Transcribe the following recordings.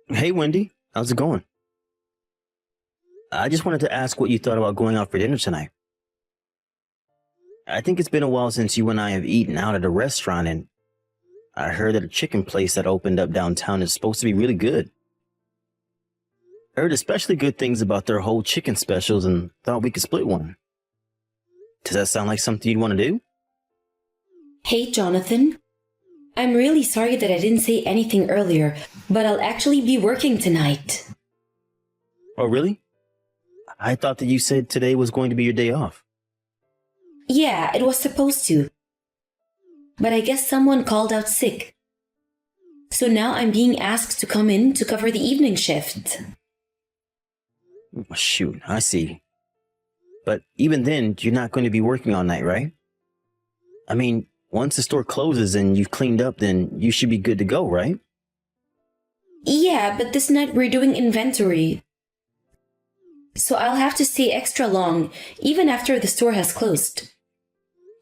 Hey, Wendy. How's it going? I just wanted to ask what you thought about going out for dinner tonight. I think it's been a while since you and I have eaten out at a restaurant, and I heard that a chicken place that opened up downtown is supposed to be really good. I heard especially good things about their whole chicken specials and thought we could split one. Does that sound like something you'd want to do? Hey, Jonathan. I'm really sorry that I didn't say anything earlier, but I'll actually be working tonight. Oh, really? I thought that you said today was going to be your day off. Yeah, it was supposed to. But I guess someone called out sick. So now I'm being asked to come in to cover the evening shift. Oh, shoot, I see. But even then, you're not going to be working all night, right? I mean, once the store closes and you've cleaned up, then you should be good to go, right? Yeah, but this night we're doing inventory. So I'll have to stay extra long, even after the store has closed.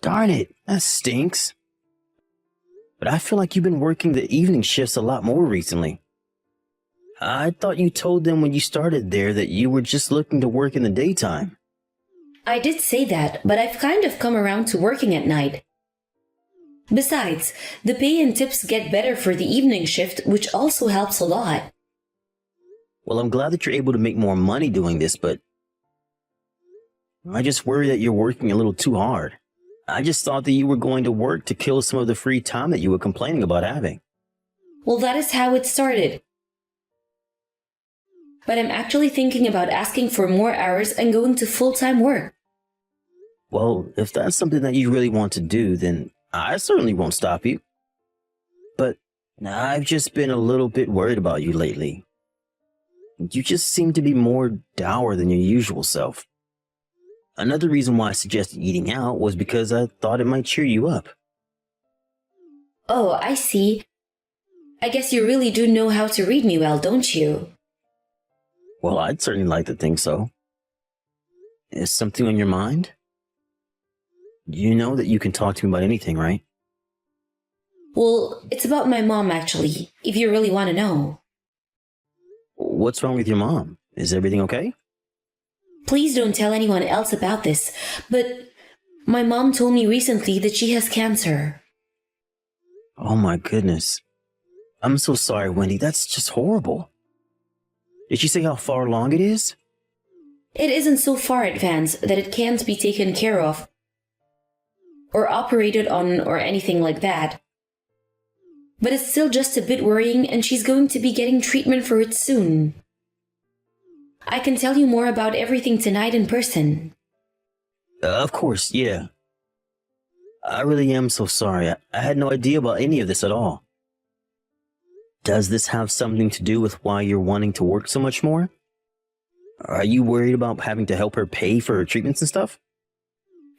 Darn it, that stinks. But I feel like you've been working the evening shifts a lot more recently. I thought you told them when you started there that you were just looking to work in the daytime. I did say that, but I've kind of come around to working at night. Besides, the pay and tips get better for the evening shift, which also helps a lot. Well, I'm glad that you're able to make more money doing this, but I just worry that you're working a little too hard. I just thought that you were going to work to kill some of the free time that you were complaining about having. Well, that is how it started. But I'm actually thinking about asking for more hours and going to full-time work. Well, if that's something that you really want to do, then I certainly won't stop you. But I've just been a little bit worried about you lately. You just seem to be more dour than your usual self. Another reason why I suggested eating out was because I thought it might cheer you up. Oh, I see. I guess you really do know how to read me well, don't you? Well, I'd certainly like to think so. Is something on your mind? You know that you can talk to me about anything, right? Well, it's about my mom, actually, if you really want to know. What's wrong with your mom? Is everything okay? Please don't tell anyone else about this, but my mom told me recently that she has cancer. Oh my goodness. I'm so sorry, Wendy. That's just horrible. Did she say how far along it is? It isn't so far advanced that it can't be taken care of or operated on or anything like that. But it's still just a bit worrying, and she's going to be getting treatment for it soon. I can tell you more about everything tonight in person. Of course, yeah. I really am so sorry. I had no idea about any of this at all. Does this have something to do with why you're wanting to work so much more? Are you worried about having to help her pay for her treatments and stuff?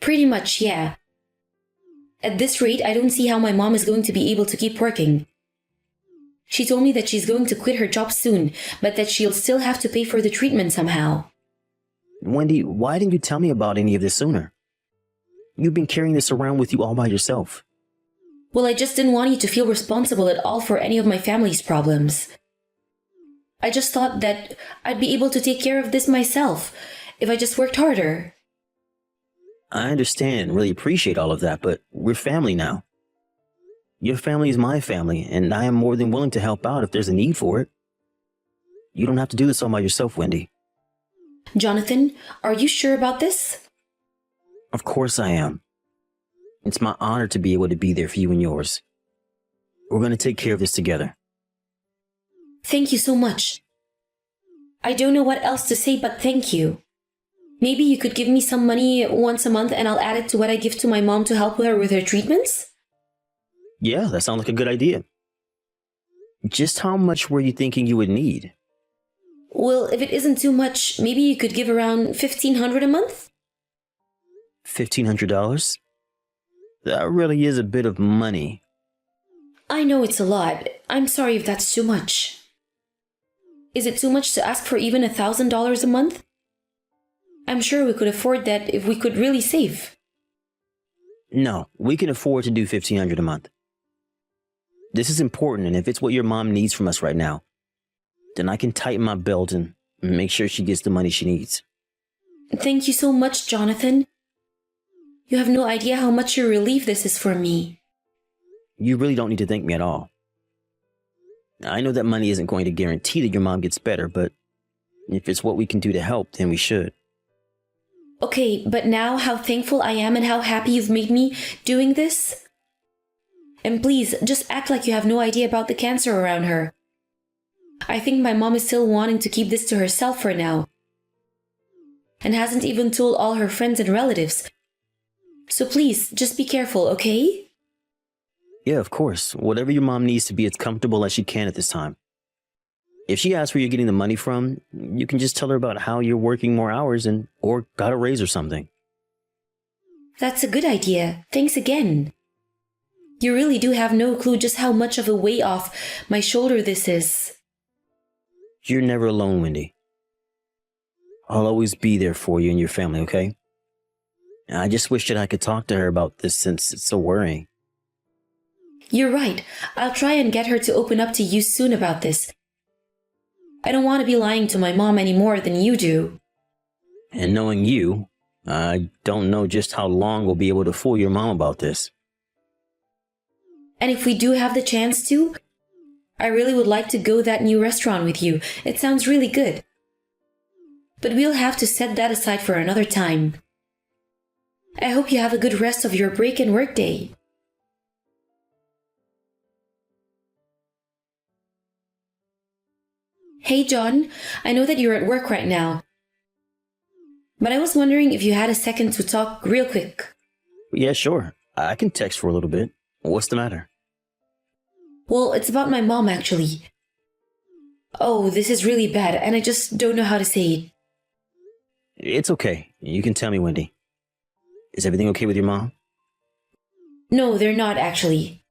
Pretty much, yeah. At this rate, I don't see how my mom is going to be able to keep working. She told me that she's going to quit her job soon, but that she'll still have to pay for the treatment somehow. Wendy, why didn't you tell me about any of this sooner? You've been carrying this around with you all by yourself. Well, I just didn't want you to feel responsible at all for any of my family's problems. I just thought that I'd be able to take care of this myself if I just worked harder. I understand and really appreciate all of that, but we're family now. Your family is my family, and I am more than willing to help out if there's a need for it. You don't have to do this all by yourself, Wendy. Jonathan, are you sure about this? Of course I am. It's my honor to be able to be there for you and yours. We're going to take care of this together. Thank you so much. I don't know what else to say but thank you. Maybe you could give me some money once a month and I'll add it to what I give to my mom to help her with her treatments? Yeah, that sounds like a good idea. Just how much were you thinking you would need? Well, if it isn't too much, maybe you could give around $1,500 a month? $1,500? That really is a bit of money. I know it's a lot. I'm sorry if that's too much. Is it too much to ask for even $1,000 a month? I'm sure we could afford that if we could really save. No, we can afford to do $1,500 a month. This is important, and if it's what your mom needs from us right now, then I can tighten my belt and make sure she gets the money she needs. Thank you so much, Jonathan. You have no idea how much a relief this is for me. You really don't need to thank me at all. I know that money isn't going to guarantee that your mom gets better, but if it's what we can do to help, then we should. Okay, but now how thankful I am and how happy you've made me doing this. And please, just act like you have no idea about the cancer around her. I think my mom is still wanting to keep this to herself for now, and hasn't even told all her friends and relatives. So please, just be careful, okay? Yeah, of course. Whatever your mom needs to be as comfortable as she can at this time. If she asks where you're getting the money from, you can just tell her about how you're working more hours or got a raise or something. That's a good idea. Thanks again. You really do have no clue just how much of a weight off my shoulder this is. You're never alone, Wendy. I'll always be there for you and your family, okay? I just wish that I could talk to her about this since it's so worrying. You're right. I'll try and get her to open up to you soon about this. I don't want to be lying to my mom any more than you do. And knowing you, I don't know just how long we'll be able to fool your mom about this. And if we do have the chance to, I really would like to go that new restaurant with you. It sounds really good. But we'll have to set that aside for another time. I hope you have a good rest of your break and work day. Hey John, I know that you're at work right now, but I was wondering if you had a second to talk real quick. Yeah, sure. I can text for a little bit. What's the matter? Well, it's about my mom actually. Oh, this is really bad and I just don't know how to say it. It's okay. You can tell me, Wendy. Is everything okay with your mom? No, they're not actually.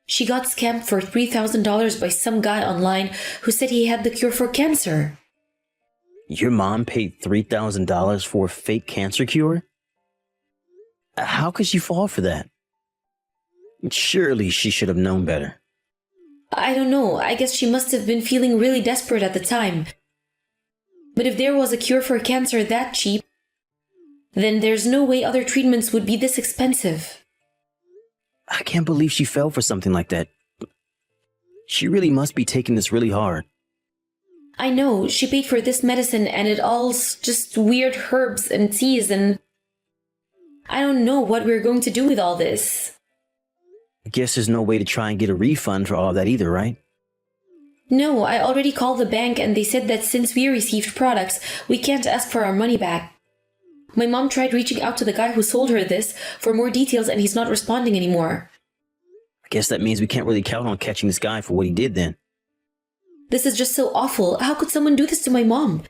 She got scammed for $3,000 by some guy online who said he had the cure for cancer. Your mom paid $3,000 for a fake cancer cure? How could she fall for that? Surely she should have known better. I don't know. I guess she must have been feeling really desperate at the time. But if there was a cure for cancer that cheap, then there's no way other treatments would be this expensive. I can't believe she fell for something like that. She really must be taking this really hard. I know, she paid for this medicine and it all's just weird herbs and teas and I don't know what we're going to do with all this. I guess there's no way to try and get a refund for all of that either, right? No, I already called the bank and they said that since we received products, we can't ask for our money back. My mom tried reaching out to the guy who sold her this for more details and he's not responding anymore. I guess that means we can't really count on catching this guy for what he did then. This is just so awful. How could someone do this to my mom?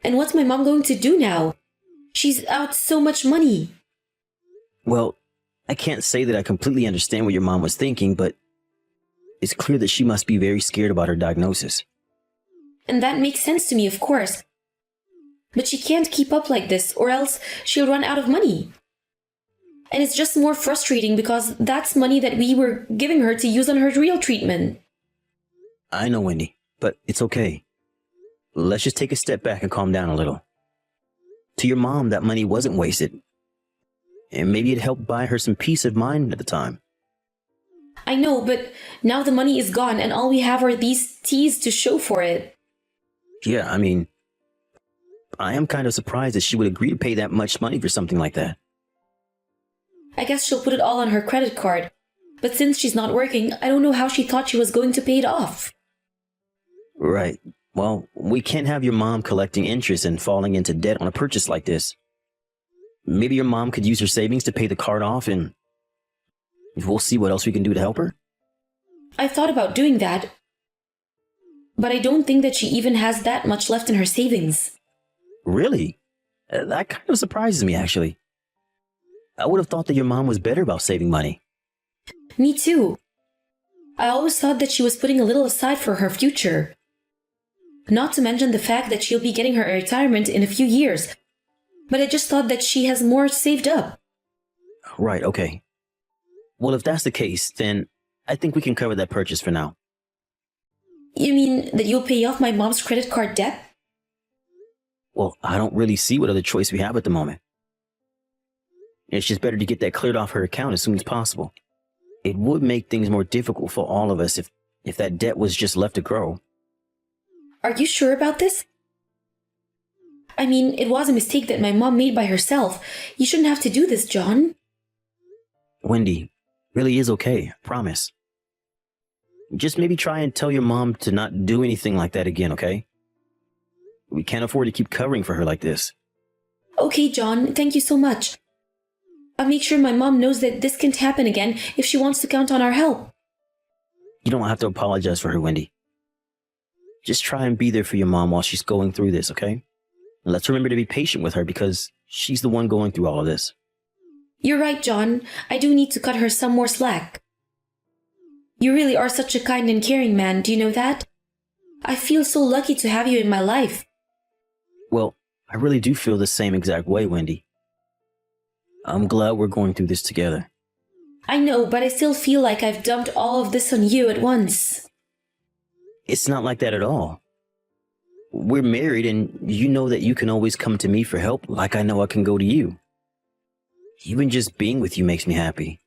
And what's my mom going to do now? She's out so much money. Well, I can't say that I completely understand what your mom was thinking, but it's clear that she must be very scared about her diagnosis. And that makes sense to me, of course. But she can't keep up like this, or else she'll run out of money. And it's just more frustrating because that's money that we were giving her to use on her real treatment. I know, Wendy, but it's okay. Let's just take a step back and calm down a little. To your mom, that money wasn't wasted. And maybe it helped buy her some peace of mind at the time. I know, but now the money is gone and all we have are these teas to show for it. Yeah, I mean, I am kind of surprised that she would agree to pay that much money for something like that. I guess she'll put it all on her credit card. But since she's not working, I don't know how she thought she was going to pay it off. Right. Well, we can't have your mom collecting interest and falling into debt on a purchase like this. Maybe your mom could use her savings to pay the card off and we'll see what else we can do to help her. I thought about doing that. But I don't think that she even has that much left in her savings. Really? That kind of surprises me, actually. I would have thought that your mom was better about saving money. Me too. I always thought that she was putting a little aside for her future. Not to mention the fact that she'll be getting her retirement in a few years. But I just thought that she has more saved up. Right, okay. Well, if that's the case, then I think we can cover that purchase for now. You mean that you'll pay off my mom's credit card debt? Well, I don't really see what other choice we have at the moment. It's just better to get that cleared off her account as soon as possible. It would make things more difficult for all of us if that debt was just left to grow. Are you sure about this? I mean, it was a mistake that my mom made by herself. You shouldn't have to do this, John. Wendy, really is okay, I promise. Just maybe try and tell your mom to not do anything like that again, okay? We can't afford to keep covering for her like this. Okay, John, thank you so much. I'll make sure my mom knows that this can't happen again if she wants to count on our help. You don't have to apologize for her, Wendy. Just try and be there for your mom while she's going through this, okay? And let's remember to be patient with her because she's the one going through all of this. You're right, John. I do need to cut her some more slack. You really are such a kind and caring man, do you know that? I feel so lucky to have you in my life. Well, I really do feel the same exact way, Wendy. I'm glad we're going through this together. I know, but I still feel like I've dumped all of this on you at once. It's not like that at all. We're married and you know that you can always come to me for help like I know I can go to you. Even just being with you makes me happy.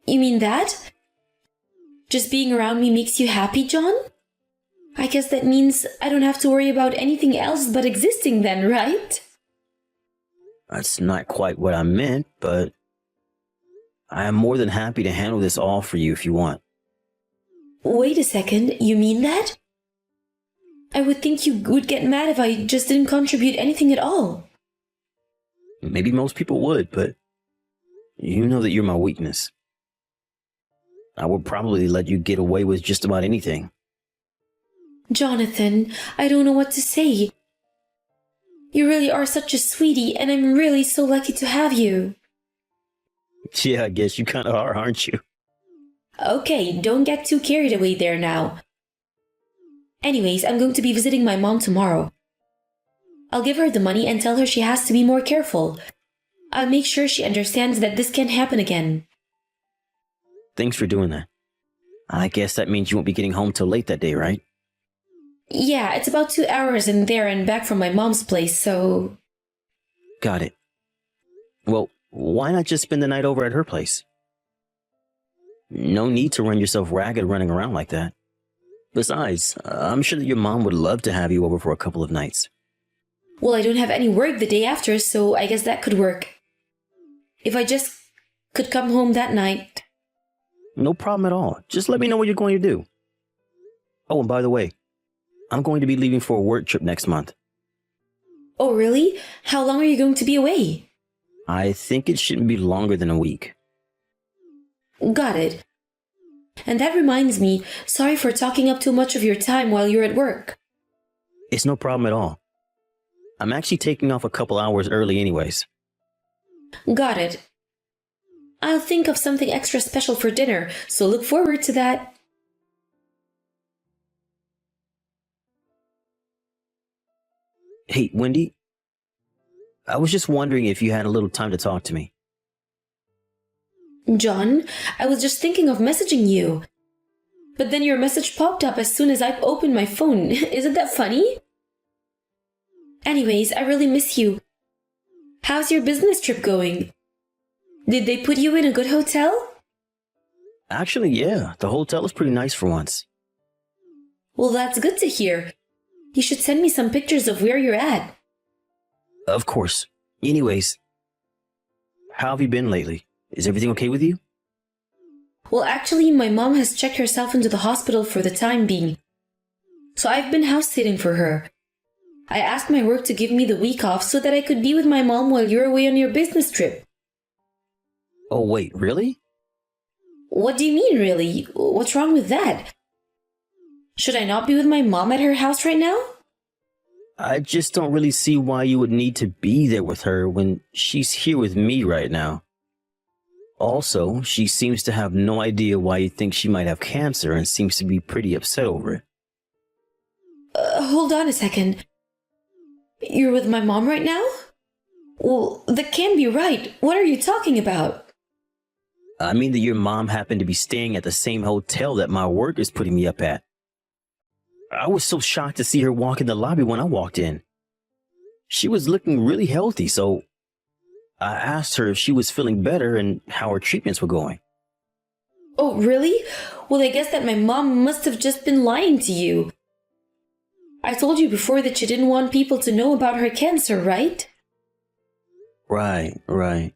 You mean that? Just being around me makes you happy, John? I guess that means I don't have to worry about anything else but existing then, right? That's not quite what I meant, but I am more than happy to handle this all for you if you want. Wait a second, you mean that? I would think you would get mad if I just didn't contribute anything at all. Maybe most people would, but you know that you're my weakness. I would probably let you get away with just about anything. Jonathan, I don't know what to say. You really are such a sweetie, and I'm really so lucky to have you. Yeah, I guess you kind of are, aren't you? Okay, don't get too carried away there now. Anyways, I'm going to be visiting my mom tomorrow. I'll give her the money and tell her she has to be more careful. I'll make sure she understands that this can't happen again. Thanks for doing that. I guess that means you won't be getting home till late that day, right? Yeah, it's about 2 hours in there and back from my mom's place, so... Got it. Well, why not just spend the night over at her place? No need to run yourself ragged running around like that. Besides, I'm sure that your mom would love to have you over for a couple of nights. Well, I don't have any work the day after, so I guess that could work. If I just could come home that night. No problem at all. Just let me know what you're going to do. Oh, and by the way, I'm going to be leaving for a work trip next month. Oh, really? How long are you going to be away? I think it shouldn't be longer than a week. Got it. And that reminds me, sorry for talking up too much of your time while you're at work. It's no problem at all. I'm actually taking off a couple hours early anyways. Got it. I'll think of something extra special for dinner, so look forward to that. Hey, Wendy. I was just wondering if you had a little time to talk to me. John, I was just thinking of messaging you. But then your message popped up as soon as I opened my phone. Isn't that funny? Anyways, I really miss you. How's your business trip going? Did they put you in a good hotel? Actually, yeah. The hotel is pretty nice for once. Well, that's good to hear. You should send me some pictures of where you're at. Of course. Anyways, how have you been lately? Is everything okay with you? Well, actually, my mom has checked herself into the hospital for the time being. So I've been house sitting for her. I asked my work to give me the week off so that I could be with my mom while you're away on your business trip. Oh, wait, really? What do you mean, really? What's wrong with that? Should I not be with my mom at her house right now? I just don't really see why you would need to be there with her when she's here with me right now. Also, she seems to have no idea why you think she might have cancer and seems to be pretty upset over it. Hold on a second. You're with my mom right now? Well, that can't be right. What are you talking about? I mean that your mom happened to be staying at the same hotel that my work is putting me up at. I was so shocked to see her walk in the lobby when I walked in. She was looking really healthy, so I asked her if she was feeling better and how her treatments were going. Oh, really? Well, I guess that my mom must have just been lying to you. I told you before that she didn't want people to know about her cancer, right? Right.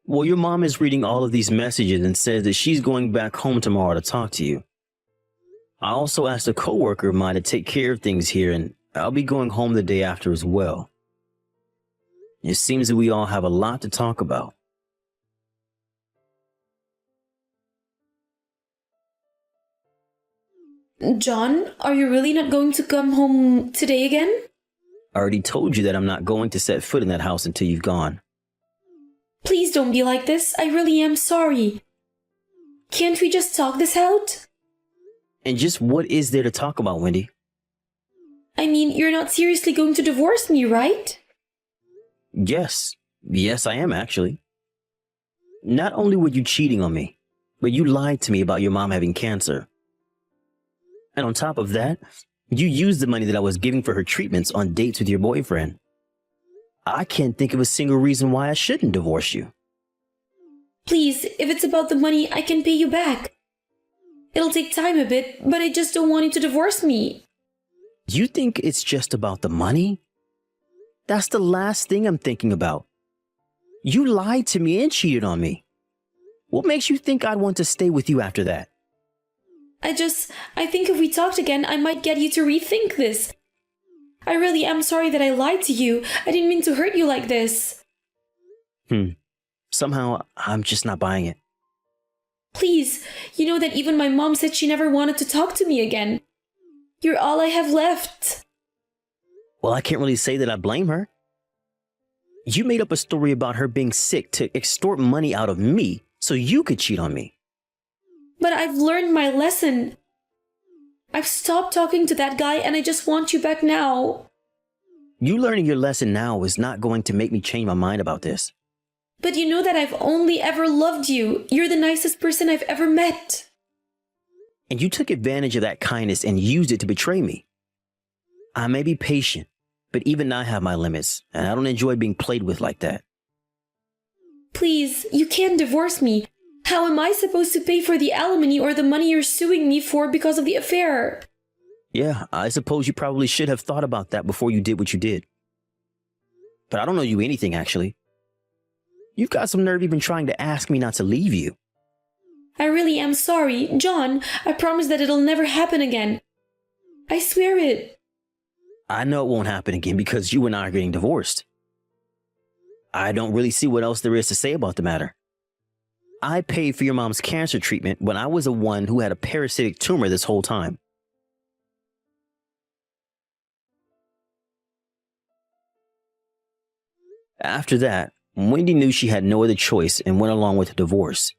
Well, your mom is reading all of these messages and says that she's going back home tomorrow to talk to you. I also asked a coworker of mine to take care of things here, and I'll be going home the day after as well. It seems that we all have a lot to talk about. John, are you really not going to come home today again? I already told you that I'm not going to set foot in that house until you've gone. Please don't be like this. I really am sorry. Can't we just talk this out? And just what is there to talk about, Wendy? I mean, you're not seriously going to divorce me, right? Yes, I am actually. Not only were you cheating on me, but you lied to me about your mom having cancer. And on top of that, you used the money that I was giving for her treatments on dates with your boyfriend. I can't think of a single reason why I shouldn't divorce you. Please, if it's about the money, I can pay you back. It'll take time a bit, but I just don't want you to divorce me. You think it's just about the money? That's the last thing I'm thinking about. You lied to me and cheated on me. What makes you think I'd want to stay with you after that? I think if we talked again, I might get you to rethink this. I really am sorry that I lied to you. I didn't mean to hurt you like this. Somehow, I'm just not buying it. Please, you know that even my mom said she never wanted to talk to me again. You're all I have left. Well, I can't really say that I blame her. You made up a story about her being sick to extort money out of me so you could cheat on me. But I've learned my lesson. I've stopped talking to that guy and I just want you back now. You learning your lesson now is not going to make me change my mind about this. But you know that I've only ever loved you. You're the nicest person I've ever met. And you took advantage of that kindness and used it to betray me. I may be patient, but even I have my limits, and I don't enjoy being played with like that. Please, you can't divorce me. How am I supposed to pay for the alimony or the money you're suing me for because of the affair? Yeah, I suppose you probably should have thought about that before you did what you did. But I don't owe you anything, actually. You've got some nerve even trying to ask me not to leave you. I really am sorry. John, I promise that it'll never happen again. I swear it. I know it won't happen again because you and I are getting divorced. I don't really see what else there is to say about the matter. I paid for your mom's cancer treatment when I was the one who had a parasitic tumor this whole time. After that, Wendy knew she had no other choice and went along with the divorce.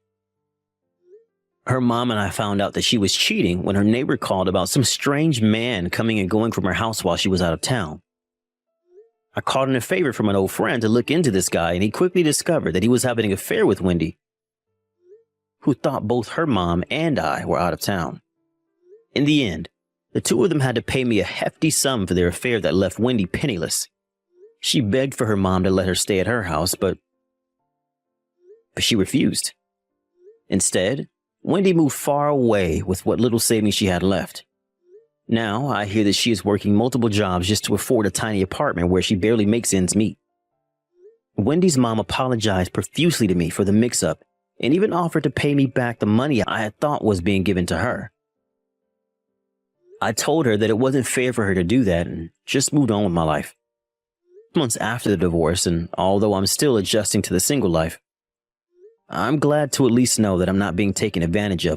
Her mom and I found out that she was cheating when her neighbor called about some strange man coming and going from her house while she was out of town. I called in a favor from an old friend to look into this guy, and he quickly discovered that he was having an affair with Wendy, who thought both her mom and I were out of town. In the end, the two of them had to pay me a hefty sum for their affair that left Wendy penniless. She begged for her mom to let her stay at her house, but she refused. Instead, Wendy moved far away with what little savings she had left. Now, I hear that she is working multiple jobs just to afford a tiny apartment where she barely makes ends meet. Wendy's mom apologized profusely to me for the mix-up and even offered to pay me back the money I had thought was being given to her. I told her that it wasn't fair for her to do that and just moved on with my life. Months after the divorce, and although I'm still adjusting to the single life, I'm glad to at least know that I'm not being taken advantage of